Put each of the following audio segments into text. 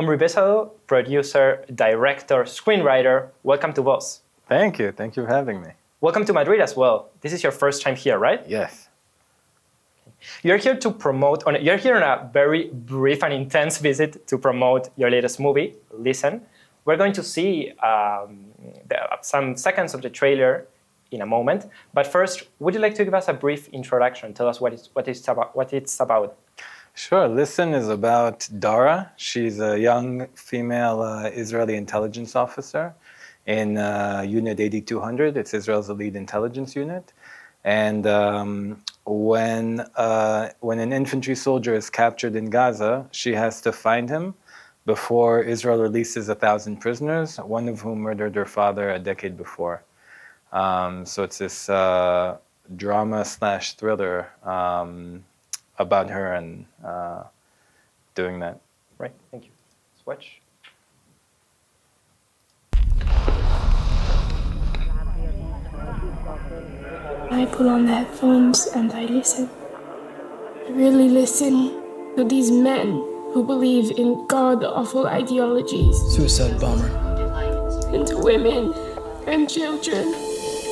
Omri Bezalel, producer, director, screenwriter. Welcome to Voz. Thank you for having me. Welcome to Madrid as well. This is your first time here, right? Yes. You're here to promote, you're here on a very brief and intense visit to promote your latest movie, Listen. We're going to see some seconds of the trailer in a moment. But first, would you like to give us a brief introduction? Tell us what it's about. Sure. Listen is about Dara. She's a young female Israeli intelligence officer in Unit 8200. It's Israel's elite intelligence unit. And when an infantry soldier is captured in Gaza, she has to find him before Israel releases 1,000 prisoners, one of whom murdered her father a decade before. So it's this drama/thriller about her and doing that. Right, thank you. Switch. I put on the headphones and I listen. I really listen to these men who believe in god-awful ideologies. Suicide bomber. And to women and children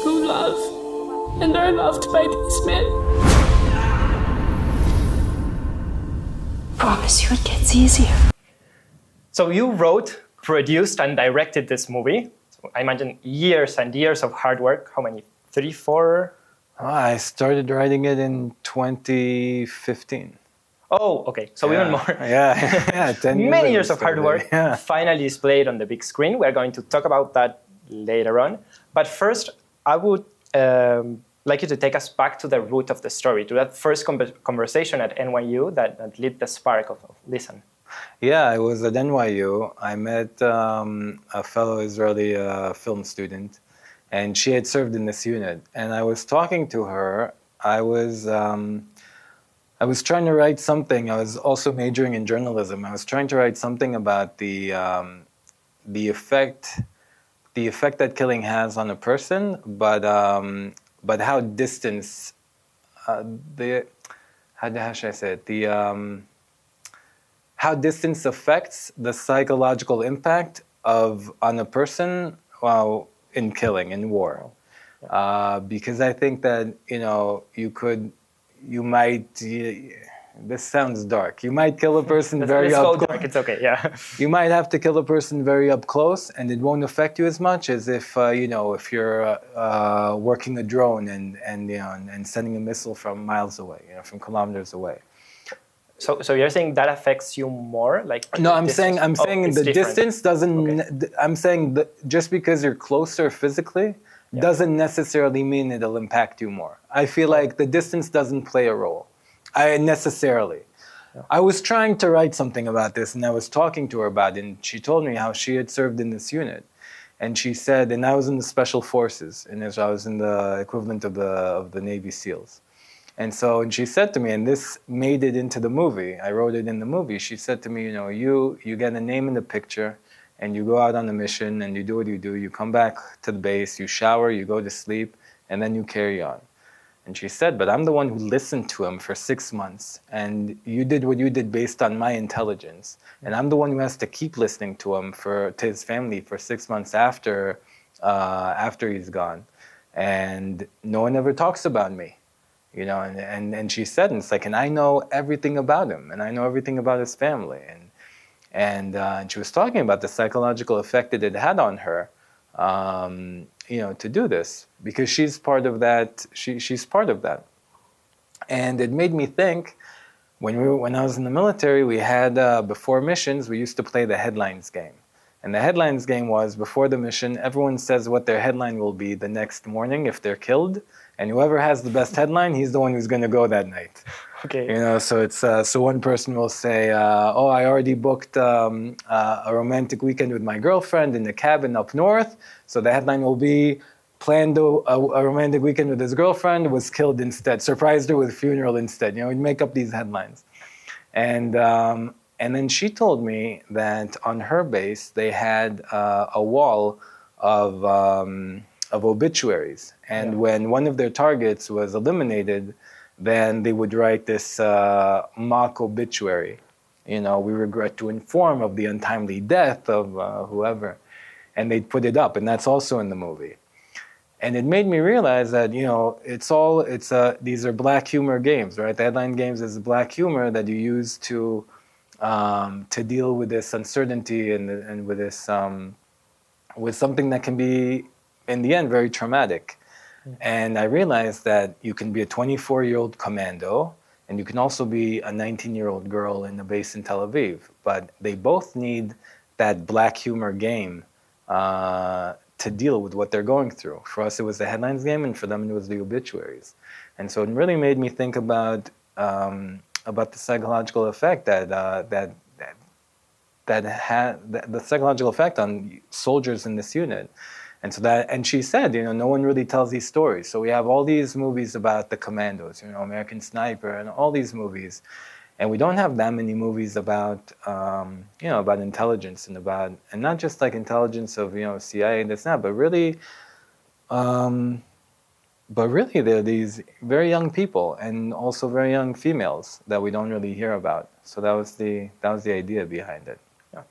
who love and are loved by these men. Promise you it gets easier. So you wrote, produced, and directed this movie. So I imagine years and years of hard work. How many? 3, 4? I started writing it in 2015. Oh, okay. So even more. Yeah, 10 years. Many years of hard work Yeah. finally displayed on the big screen. We're going to talk about that later on. But first, I would like you to take us back to the root of the story, to that first conversation at NYU that lit the spark of Listen. Yeah, I was at NYU. I met a fellow Israeli film student, and she had served in this unit. And I was talking to her. I was trying to write something. I was also majoring in journalism. I was trying to write something about the effect that killing has on a person, but how distance how distance affects the psychological impact on a person in killing, in war. Because I think that this sounds dark. You might kill a person very up close. Dark. It's okay, yeah. You might have to kill a person very up close, and it won't affect you as much as if if you're working a drone and sending a missile from miles away, from kilometers away. So you're saying that affects you more, like? No, I'm saying the different. distance doesn't. Okay. I'm saying that just because you're closer physically doesn't necessarily mean it'll impact you more. I feel like the distance doesn't play a role. Necessarily. Yeah. I was trying to write something about this, and I was talking to her about it, and she told me how she had served in this unit. And she said, and I was in the Special Forces in Israel. I was in the equivalent of the Navy SEALs. And she said to me, and this made it into the movie, I wrote it in the movie, she said to me, you get a name in the picture, and you go out on a mission, and you do what you do, you come back to the base, you shower, you go to sleep, and then you carry on. And she said, but I'm the one who listened to him for 6 months, and you did what you did based on my intelligence. And I'm the one who has to keep listening to him, to his family for 6 months after he's gone. And no one ever talks about me, and she said, and it's like, and I know everything about him, and I know everything about his family. And she was talking about the psychological effect that it had on her, to do this, because she's part of that. She's part of that, and it made me think. When I was in the military, we had before missions, we used to play the headlines game, and the headlines game was before the mission. Everyone says what their headline will be the next morning if they're killed, and whoever has the best headline, he's the one who's going to go that night. Okay. So it's so one person will say, "Oh, I already booked a romantic weekend with my girlfriend in a cabin up north." So the headline will be, "Planned a romantic weekend with his girlfriend, was killed instead. Surprised her with a funeral instead." We'd make up these headlines, and then she told me that on her base they had a wall of obituaries, and when one of their targets was eliminated, then they would write this mock obituary, we regret to inform of the untimely death of whoever. And they'd put it up, and that's also in the movie. And it made me realize that, these are black humor games, right? The headline games is black humor that you use to deal with this uncertainty and with this, with something that can be, in the end, very traumatic. Mm-hmm. And I realized that you can be a 24-year-old commando, and you can also be a 19-year-old girl in a base in Tel Aviv. But they both need that black humor game to deal with what they're going through. For us, it was the headlines game, and for them, it was the obituaries. And so it really made me think about the psychological effect the psychological effect on soldiers in this unit. And she said, no one really tells these stories. So we have all these movies about the commandos, American Sniper, and all these movies. And we don't have that many movies about, about intelligence and not just like intelligence of, CIA and this and that, but really they're these very young people and also very young females that we don't really hear about. So that was the idea behind it. Yeah.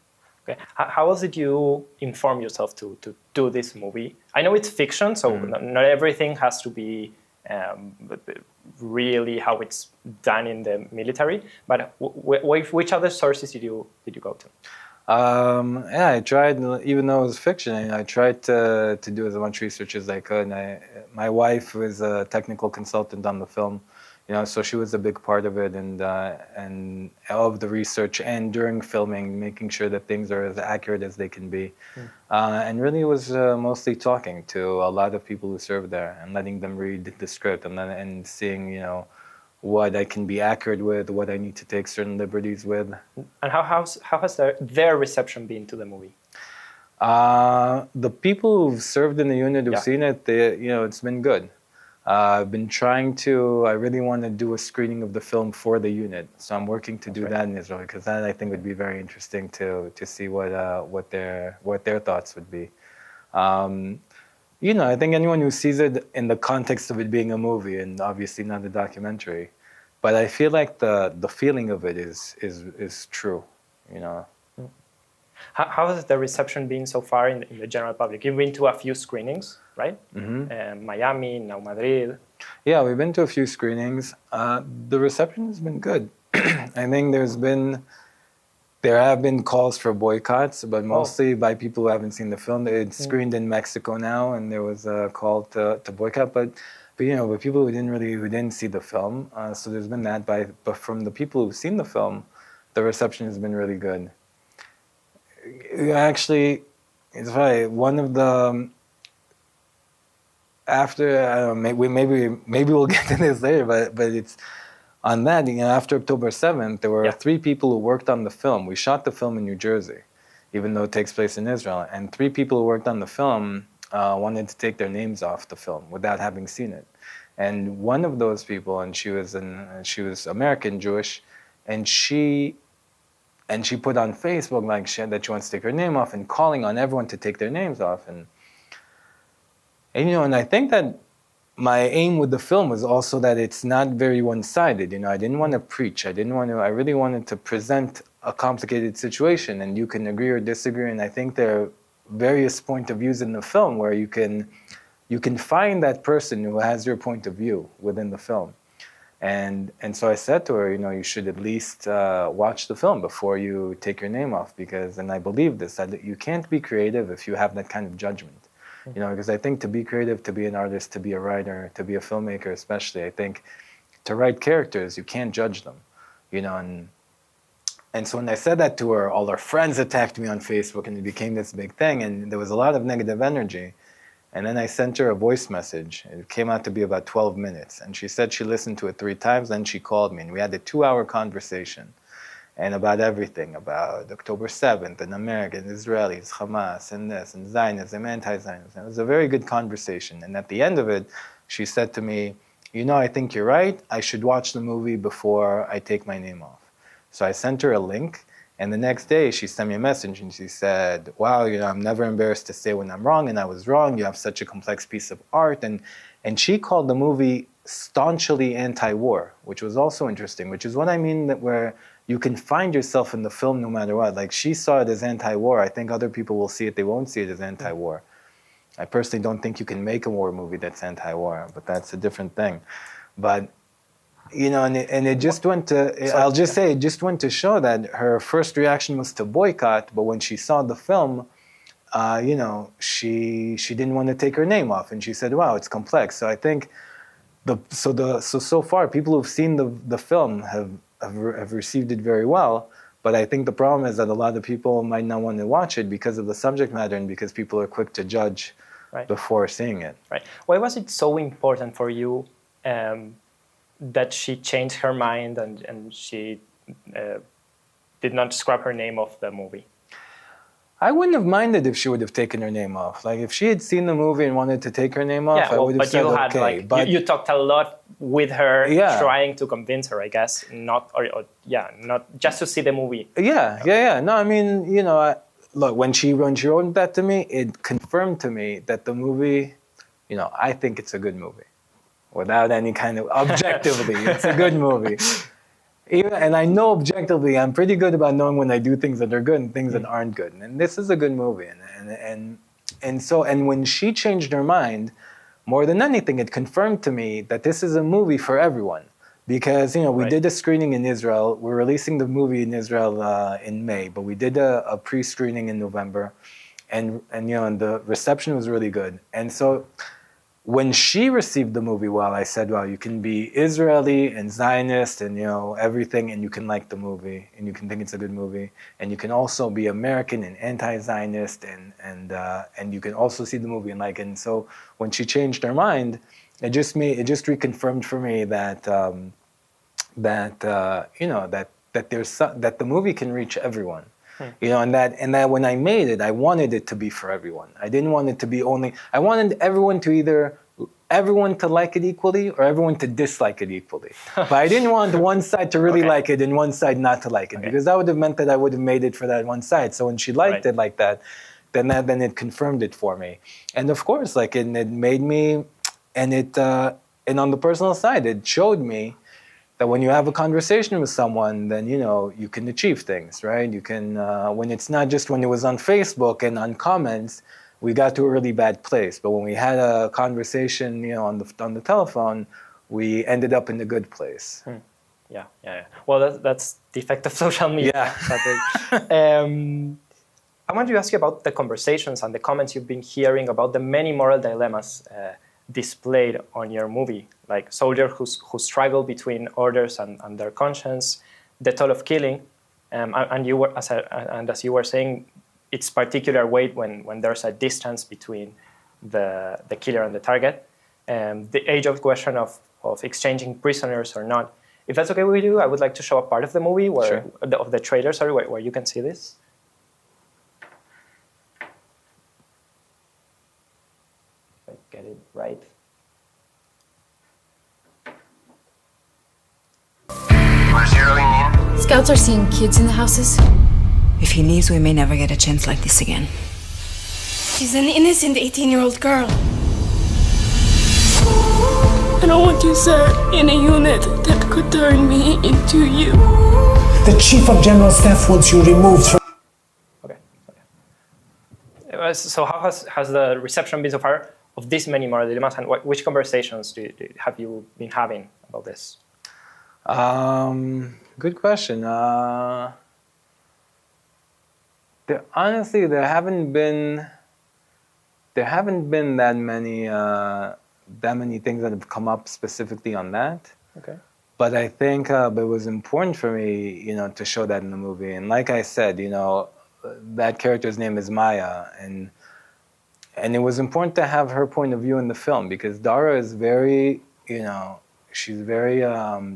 Okay. How was it you inform yourself to do this movie? I know it's fiction, so not everything has to be really how it's done in the military, but which other sources did you go to? I tried, even though it was fiction, I tried to do as much research as I could. My wife was a technical consultant on the film, so she was a big part of it and of the research and during filming, making sure that things are as accurate as they can be. And really it was mostly talking to a lot of people who served there and letting them read the script and seeing, what I can be accurate with, what I need to take certain liberties with. And how has their reception been to the movie? The people who've served in the unit who've seen it, it's been good. I've been I really want to do a screening of the film for the unit. So I'm working to do that in Israel, because that I think would be very interesting to see what their thoughts would be. I think anyone who sees it in the context of it being a movie and obviously not a documentary, but I feel like the feeling of it is true, How has the reception been so far in the general public? You've been to a few screenings, right? Mm-hmm. Miami, now Madrid. Yeah, we've been to a few screenings. The reception has been good. I think there have been calls for boycotts, but mostly by people who haven't seen the film. It's screened in Mexico now, and there was a call to boycott. But people who didn't see the film. So there's been that. But from the people who've seen the film, the reception has been really good. Actually, it's funny. One of the maybe we'll get to this later, but it's. On that, after October 7th, there were 3 people who worked on the film. We shot the film in New Jersey, even though it takes place in Israel. And 3 people who worked on the film wanted to take their names off the film without having seen it. And one of those people, and she was American Jewish, and she put on Facebook that she wants to take her name off and calling on everyone to take their names off. And I think that my aim with the film was also that it's not very one-sided. I didn't want to preach. I really wanted to present a complicated situation, and you can agree or disagree. And I think there are various point of views in the film where you can find that person who has your point of view within the film. And so I said to her, you should at least watch the film before you take your name off, and I believe this, that you can't be creative if you have that kind of judgment. Because I think to be creative, to be an artist, to be a writer, to be a filmmaker especially, I think to write characters, you can't judge them, and so when I said that to her, all her friends attacked me on Facebook, and it became this big thing, and there was a lot of negative energy. And then I sent her a voice message. It came out to be about 12 minutes, and she said she listened to it 3 times, then she called me, and we had a 2-hour conversation. And about everything, about October 7th, and American, Israelis, Hamas, and this, and Zionism, anti-Zionism. It was a very good conversation. And at the end of it, she said to me, I think you're right. I should watch the movie before I take my name off. So I sent her a link, and the next day she sent me a message, and she said, wow, I'm never embarrassed to say when I'm wrong, and I was wrong. You have such a complex piece of art. And she called the movie staunchly anti-war, which was also interesting, which is what I mean, that where you can find yourself in the film no matter what. Like, she saw it as anti-war. I think other people will see it, they won't see it as anti-war. I personally don't think you can make a war movie that's anti-war, but that's a different thing. But, you know, and it just went to, I'll just say, it just went to show that her first reaction was to boycott, but when she saw the film, you know, she didn't want to take her name off, and she said, wow, it's complex. So I think, so far, people who've seen the film have received it very well, but I think the problem is that a lot of people might not want to watch it because of the subject matter and because people are quick to judge before seeing it. Right. Why was it so important for you that she changed her mind and she did not scrap her name off the movie? I wouldn't have minded if she would have taken her name off. Like, if she had seen the movie and wanted to take her name off, I would have said, okay. But you talked a lot with her, trying to convince her, I guess, not just to see the movie. Yeah. No, I mean, you know, look, when she wrote that to me, it confirmed to me that the movie, you know, I think it's a good movie. Without any kind of, objectively, it's a good movie. And I know objectively, I'm pretty good about knowing when I do things that are good and things that aren't good. And this is a good movie. And when she changed her mind, more than anything, it confirmed to me that this is a movie for everyone. Because, you know, we did a screening in Israel. We're releasing the movie in Israel in May, but we did a pre-screening in November. And you know, and the reception was really good. And so, when she received the movie, well, I said, well, you can be Israeli and Zionist and, you know, everything, and you can like the movie, and you can think it's a good movie, and you can also be American and anti-Zionist, and you can also see the movie and like it. And so when she changed her mind, it just reconfirmed for me that you know, that the movie can reach everyone. You know, and that when I made it, I wanted it to be for everyone. I didn't want it to be only, I wanted everyone to like it equally or everyone to dislike it equally. But I didn't want one side to really like it and one side not to like it, because that would have meant that I would have made it for that one side. So when she liked it like that, then it confirmed it for me. And of course, like, it made me, and on the personal side, it showed me that when you have a conversation with someone, then, you know, you can achieve things, right? You can, when it's not just when it was on Facebook and on comments, we got to a really bad place. But when we had a conversation, you know, on the telephone, we ended up in a good place. Yeah. Well, that's the effect of social media. I want to ask you about the conversations and the comments you've been hearing about the many moral dilemmas displayed on your movie, like soldiers who struggle between orders and their conscience, the toll of killing, and you were, as you were saying, its particular weight when there's a distance between the killer and the target, the age-old question of exchanging prisoners or not. If that's okay with you, I would like to show a part of the movie of the trailer, where you can see this. Get it right. Scouts are seeing kids in the houses. If he leaves, we may never get a chance like this again. She's an innocent 18-year-old girl. I don't want to serve in a unit that could turn me into you. The Chief of General Staff wants you removed from... Okay. So how has the reception been so far of these many moral dilemmas, and which conversations have you been having about this? Good question. Honestly, there haven't been that many things that have come up specifically on that. Okay. But I think but it was important for me, you know, to show that in the movie. And like I said, you know, that character's name is Maya, and it was important to have her point of view in the film, because Dara is very, you know, she's very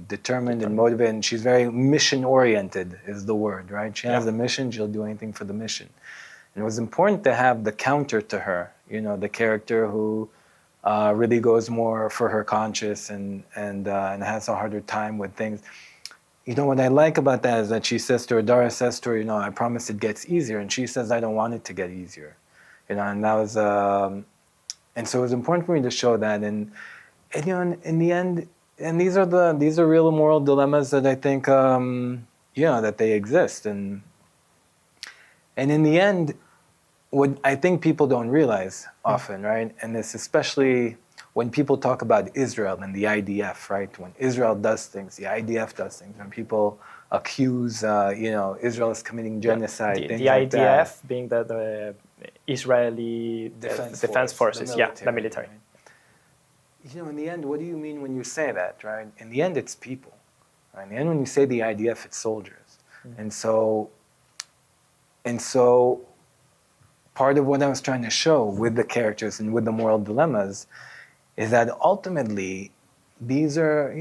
determined and motivated, and she's very mission-oriented is the word, right? She has a mission, she'll do anything for the mission. And it was important to have the counter to her, you know, the character who really goes more for her conscience and has a harder time with things. You know, what I like about that is that she says to her, Dara says to her, you know, I promise it gets easier. And she says, I don't want it to get easier. You know, and that was, and so it was important for me to show that. And you know, in the end, and these are real moral dilemmas that I think, that they exist. And in the end, what I think people don't realize often, right? And this especially when people talk about Israel and the IDF, right? When Israel does things, the IDF does things. When people accuse, Israel is committing genocide, things the like that. IDF being the Israeli defense forces, the military. Right? In the end, what do you mean when you say that, right? In the end, it's people. Right? In the end, when you say the IDF, it's soldiers. And so, part of what I was trying to show with the characters and with the moral dilemmas is that ultimately, these are,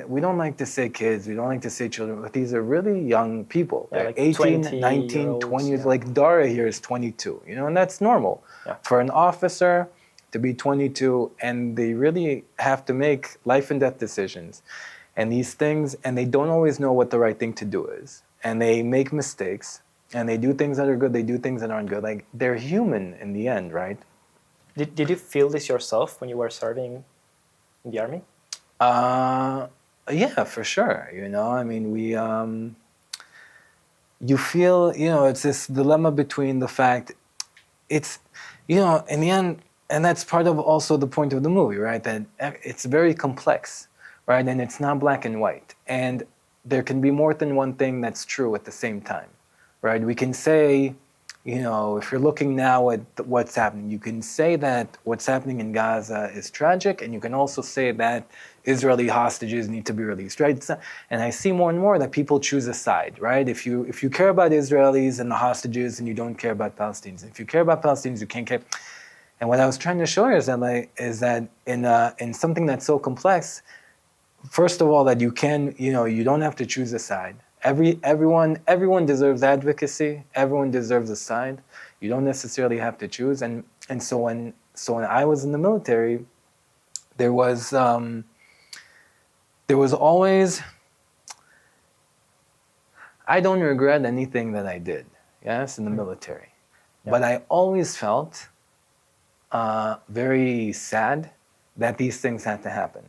we don't like to say kids, we don't like to say children, but these are really young people. They're like 18, 19, 20 years, like Dara here is 22, and that's normal. Yeah. For an officer to be 22, and they really have to make life and death decisions. And these things, and they don't always know what the right thing to do is. And they make mistakes, and they do things that are good, they do things that aren't good. Like, they're human in the end, right? Did you feel this yourself when you were serving in the army? Yeah, for sure. I mean, you feel, it's this dilemma between the fact, it's, in the end, and that's part of also the point of the movie, right? That it's very complex, right? And it's not black and white. And there can be more than one thing that's true at the same time, right? We can say, if you're looking now at what's happening, you can say that what's happening in Gaza is tragic, and you can also say that Israeli hostages need to be released, right? And I see more and more that people choose a side, right? If you care about Israelis and the hostages, and you don't care about Palestinians. If you care about Palestinians, you can't care. And what I was trying to show you is that in something that's so complex, first of all, that you can, you don't have to choose a side. Everyone deserves advocacy. Everyone deserves a side. You don't necessarily have to choose. And so when I was in the military, there was always, I don't regret anything that I did, yes, in the military. Yeah. But I always felt very sad that these things had to happen.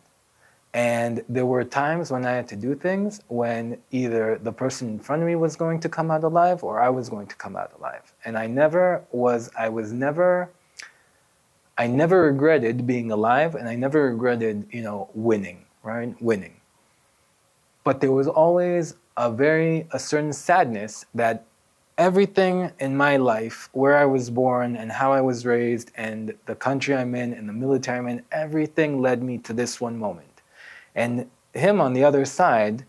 And there were times when I had to do things when either the person in front of me was going to come out alive or I was going to come out alive. And I never regretted being alive, and I never regretted, winning, right? Winning. But there was always a certain sadness that everything in my life, where I was born and how I was raised and the country I'm in and the military I'm in, everything led me to this one moment. And him on the other side,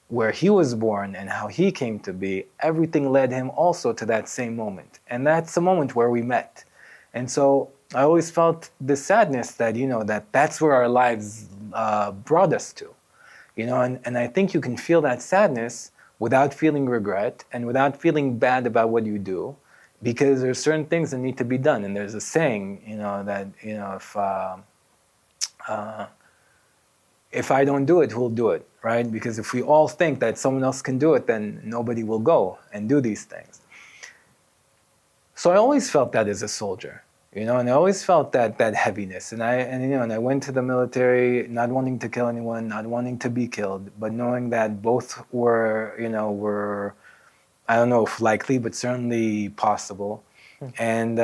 where he was born and how he came to be, everything led him also to that same moment. And that's the moment where we met. And so I always felt the sadness that, that's where our lives brought us to. And I think you can feel that sadness without feeling regret and without feeling bad about what you do, because there's certain things that need to be done. And there's a saying, if I don't do it, who'll do it, right? Because if we all think that someone else can do it, then nobody will go and do these things. So I always felt that as a soldier, and I always felt that heaviness. And I went to the military not wanting to kill anyone, not wanting to be killed, but knowing that both were I don't know if likely, but certainly possible. And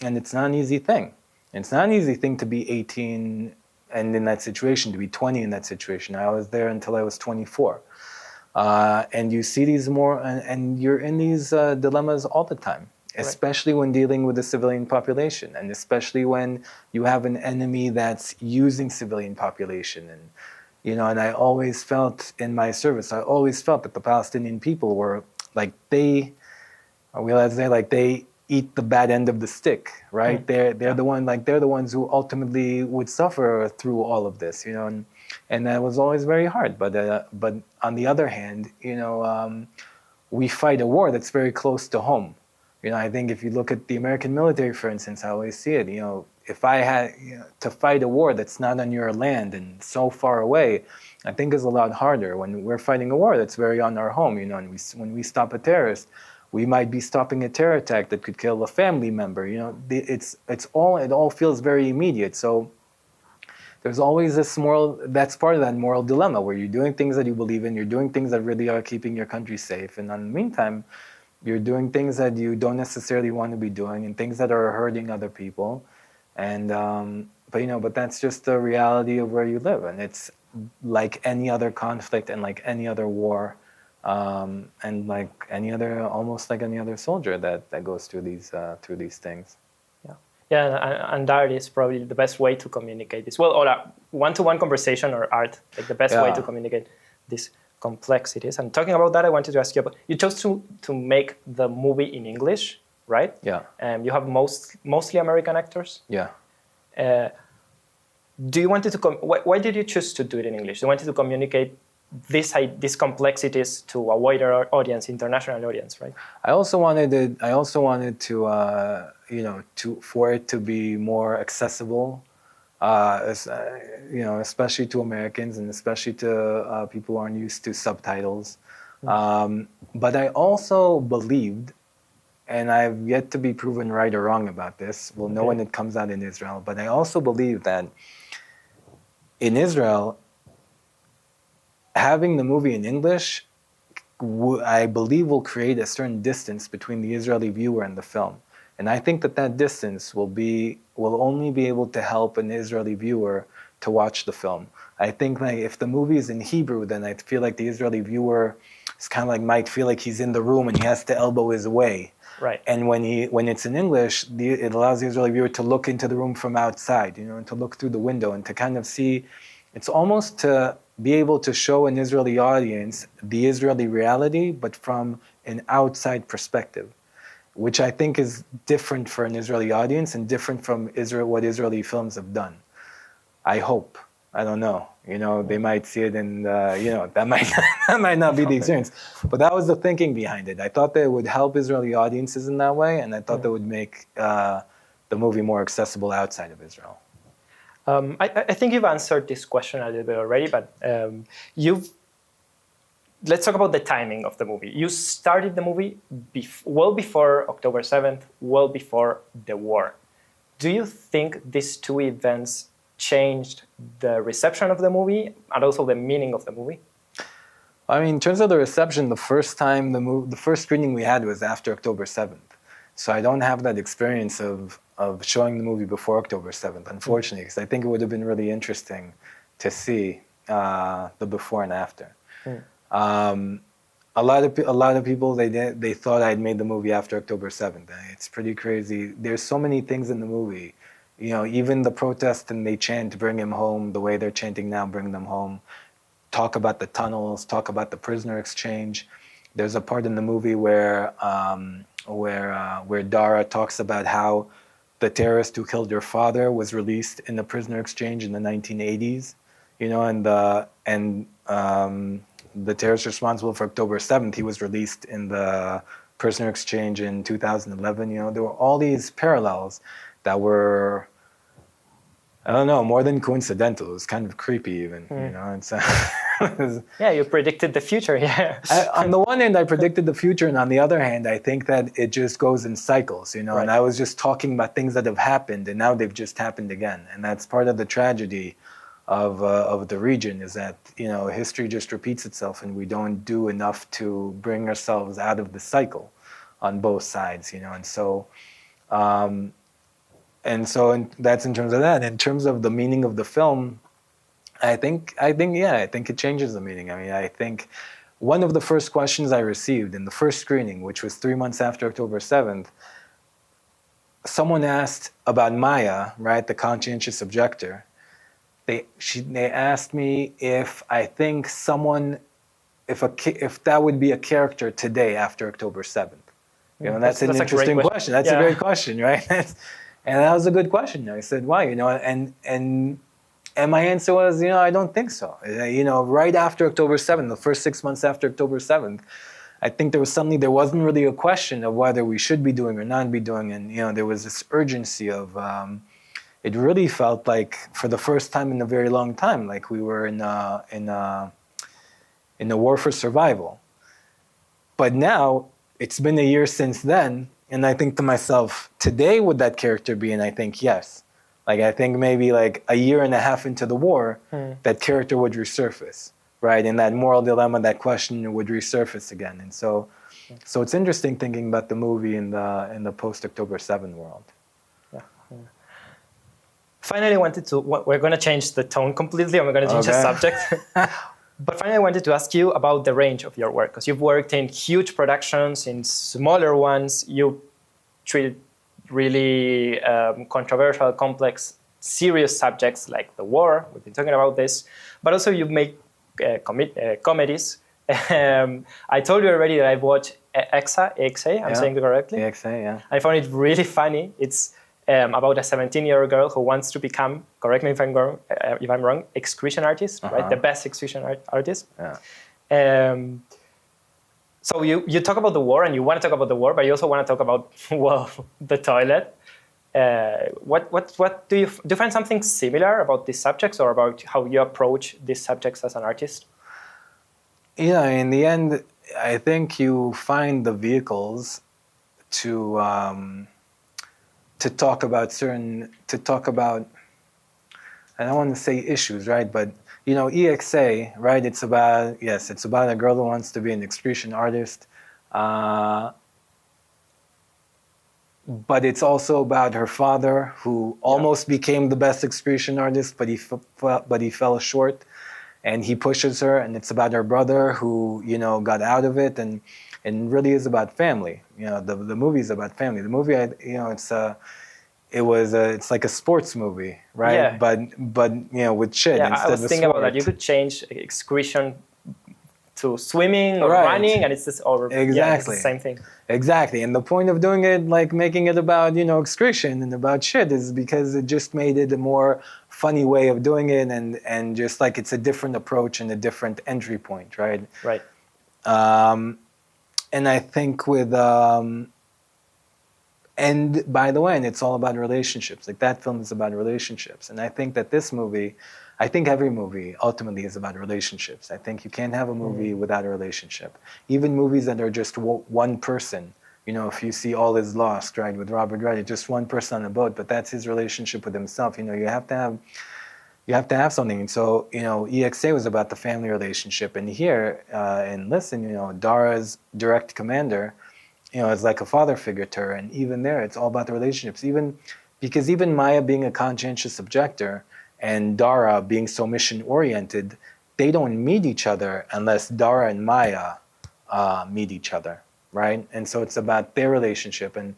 it's not an easy thing. It's not an easy thing to be 18 and in that situation, to be 20 in that situation. I was there until I was 24. And you see these and you're in these dilemmas all the time, especially when dealing with the civilian population, and especially when you have an enemy that's using civilian population. And, and I always felt in my service, I always felt that the Palestinian people were they eat the bad end of the stick, right? They're the ones who ultimately would suffer through all of this, and that was always very hard. But on the other hand, we fight a war that's very close to home. I think if you look at the American military, for instance, I always see it. If I had to fight a war that's not on your land and so far away, I think is a lot harder. When we're fighting a war that's very on our home, and when we stop a terrorist, we might be stopping a terror attack that could kill a family member. It all feels very immediate. So there's always this that's part of that moral dilemma where you're doing things that you believe in, you're doing things that really are keeping your country safe, and in the meantime, you're doing things that you don't necessarily want to be doing and things that are hurting other people. And, but that's just the reality of where you live. And it's like any other conflict and like any other war, and almost like any other soldier that goes through these things. Yeah, and art is probably the best way to communicate this. Well, or a one-to-one conversation or art, like the best way to communicate these complexities. And talking about that, I wanted to ask you about, you chose to make the movie in English, right? Yeah. You have mostly American actors. Yeah. Why did you choose to do it in English? You wanted to communicate these complexities to a wider audience, international audience, right? I also wanted to for it to be more accessible, especially to Americans and especially to people who aren't used to subtitles. But I also believed, and I've yet to be proven right or wrong about this. We'll know when it comes out in Israel. But I also believe that in Israel, having the movie in English, I believe, will create a certain distance between the Israeli viewer and the film. And I think that distance will only be able to help an Israeli viewer to watch the film. I think like if the movie is in Hebrew, then I feel like the Israeli viewer is kind of like might feel like he's in the room and he has to elbow his way. Right. And when it's in English, it allows the Israeli viewer to look into the room from outside, and to look through the window and to kind of see. It's almost to be able to show an Israeli audience the Israeli reality, but from an outside perspective, which I think is different for an Israeli audience and different from what Israeli films have done. I hope. I don't know. They might see it and, that might not be the experience. But that was the thinking behind it. I thought that it would help Israeli audiences in that way, and I thought that would make the movie more accessible outside of Israel. I think you've answered this question a little bit already, but let's talk about the timing of the movie. You started the movie well before October 7th, well before the war. Do you think these two events changed the reception of the movie and also the meaning of the movie? I mean, in terms of the reception, the first screening we had was after October 7th. So I don't have that experience of showing the movie before October 7th, unfortunately, because I think it would have been really interesting to see the before and after. A lot of people, they thought I'd made the movie after October 7th. It's pretty crazy. There's so many things in the movie. Even the protest and they chant, "Bring him home," the way they're chanting now, "Bring them home." Talk about the tunnels, talk about the prisoner exchange. There's a part in the movie where Dara talks about how the terrorist who killed her father was released in the prisoner exchange in the 1980s, and the terrorist responsible for October 7th, he was released in the prisoner exchange in 2011. There were all these parallels that were, I don't know, more than coincidental. It was kind of creepy even, Yeah, you predicted the future, yeah. On the one hand, I predicted the future, and on the other hand, I think that it just goes in cycles, Right. And I was just talking about things that have happened, and now they've just happened again. And that's part of the tragedy of the region, is that, history just repeats itself, and we don't do enough to bring ourselves out of the cycle on both sides, And that's in terms of that. In terms of the meaning of the film, I think it changes the meaning. I mean, I think one of the first questions I received in the first screening, which was 3 months after October 7th, someone asked about Maya, right, the conscientious objector. They asked me if I think if that would be a character today after October 7th. That's an interesting question. That's a great question, right? And that was a good question. I said, why? And my answer was, I don't think so. Right after October 7th, the first 6 months after October 7th, I think there wasn't really a question of whether we should be doing or not be doing. And, there was this urgency of, it really felt like for the first time in a very long time, like we were in a war for survival. But now it's been a year since then. And I think to myself, today would that character be? And I think yes. Like I think maybe like a year and a half into the war, that character would resurface, right? And that moral dilemma, that question would resurface again. And so it's interesting thinking about the movie in the post-October 7 world. Finally, we're going to change the tone completely, and we're going to change the subject. But finally, I wanted to ask you about the range of your work, because you've worked in huge productions, in smaller ones. You treated really controversial, complex, serious subjects like the war. We've been talking about this. But also you make comedies. I told you already that I've watched EXA, I'm saying it correctly? EXA, yeah. I found it really funny. It's about a 17-year-old girl who wants to become, correct me if I'm wrong, execution artist, right? The best execution artist. Yeah. So you talk about the war, and you want to talk about the war, but you also want to talk about, well, the toilet. What do you find something similar about these subjects, or about how you approach these subjects as an artist? Yeah, in the end, I think you find the vehicles to talk about I don't want to say issues, right? But you know, EXA, right? It's about a girl who wants to be an execution artist, but it's also about her father, who almost became the best execution artist, but he fell short, and he pushes her. And it's about her brother, who got out of it, and really is about family. The movie is about family. The movie, it's like a sports movie, right? Yeah. But with shit instead of sport. I was thinking about that. You could change excretion to swimming or running, and it's just it's the same thing. Exactly. And the point of doing it, like making it about excretion and about shit, is because it just made it a more funny way of doing it, and just like it's a different approach and a different entry point, right? Right. And I think with and by the way, and it's all about relationships. Like that film is about relationships. And I think that this movie, I think every movie ultimately is about relationships. I think you can't have a movie without a relationship. Even movies that are just one person, if you see All Is Lost, right, with Robert Wright, it's just one person on a boat, but that's his relationship with himself. You have to have something. And so, EXA was about the family relationship. And here, in Listen, Dara's direct commander, is like a father figure to her. And even there, it's all about the relationships. Because Maya being a conscientious objector and Dara being so mission-oriented, they don't meet each other unless Dara and Maya meet each other, right? And so it's about their relationship. And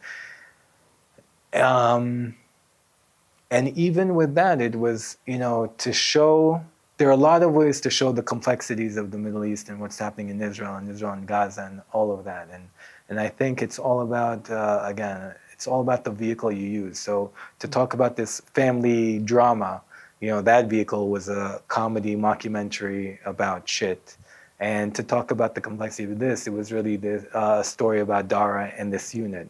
even with that, it was, to show, there are a lot of ways to show the complexities of the Middle East and what's happening in Israel and Gaza and all of that. And I think it's all about, again, it's all about the vehicle you use. So to talk about this family drama, that vehicle was a comedy mockumentary about shit. And to talk about the complexity of this, it was really a story about Dara and this unit.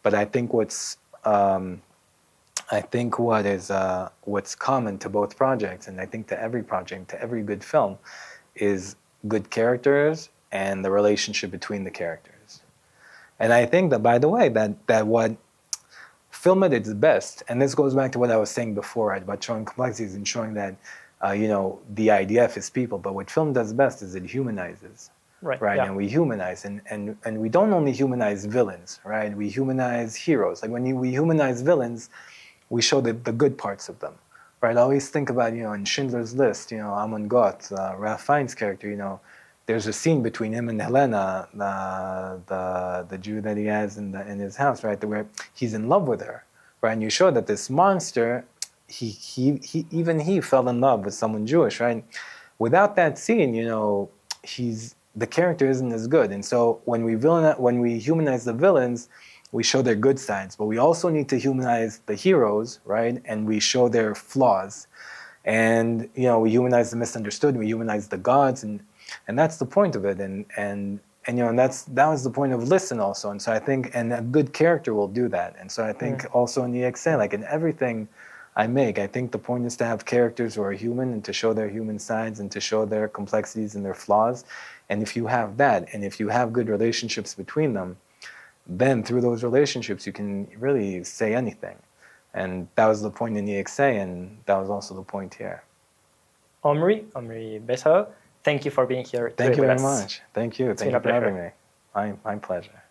But I think what's common to both projects, and I think to every project, to every good film, is good characters and the relationship between the characters. And I think that, by the way, that what film at its best, and this goes back to what I was saying before, right, about showing complexities and showing that, the IDF is people, but what film does best is it humanizes, right? Yeah. And we humanize, and we don't only humanize villains, right? We humanize heroes. Like when we humanize villains, we show the good parts of them, right? I always think about, in Schindler's List, Amon Goth, Ralph Fiennes' character, there's a scene between him and Helena, the Jew that he has in his house, right, where he's in love with her, right? And you show that this monster, he fell in love with someone Jewish, right? Without that scene, the character isn't as good. And so when we humanize the villains, we show their good sides, but we also need to humanize the heroes, right? And we show their flaws, and we humanize the misunderstood, we humanize the gods, and that's the point of it, and that was the point of Listen also. And so I think, and a good character will do that. And so I think also in EXA, like in everything I make, I think the point is to have characters who are human and to show their human sides and to show their complexities and their flaws. And if you have that, and if you have good relationships between them, then through those relationships you can really say anything. And that was the point in EXA, and that was also the point here. Omri Bezalel, thank you for being here. Thank you with very us. much. Thank you. Thank been you a for having pleasure. me. My pleasure.